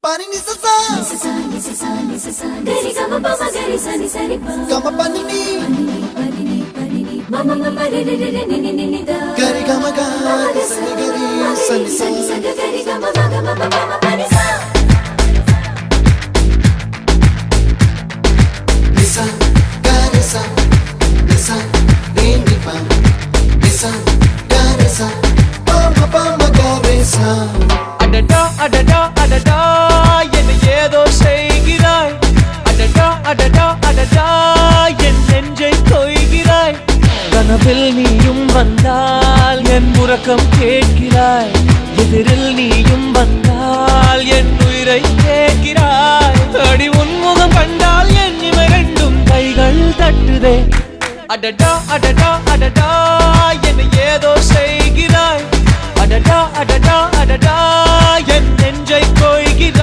Pani ni sa sa gari ga ma pa ma gari sa ni sa ri pa ga ma pa ni ma ma ma ma re re re ni ni ni da gari ga ma ga sa ni gari sa ni sa gari ga ma ga ma pa ma pa ni sa ni sa gari sa re ni pa ni sa gari sa pa ma gari sa அடடா அடடா அடடா என்ன ஏதோ செய்கிறாய் அடடா அடடா அடடா என் நெஞ்சை கொய்கிறாய் கனவில் நீயும் வந்தால் என் உறக்கம் கேட்கிறாய் எதிரில் நீயும் வந்தால் என் உயிரை கேட்கிறாய் அடி உன்முகம் கண்டால் என் இமை ரெண்டும் கைகள் தட்டுதே அடடா அடடா அடடா என்ன ஏதோ செய்கிறாய் அடடா அடடா அடடா என் நெஞ்சை கொய்கிறாய்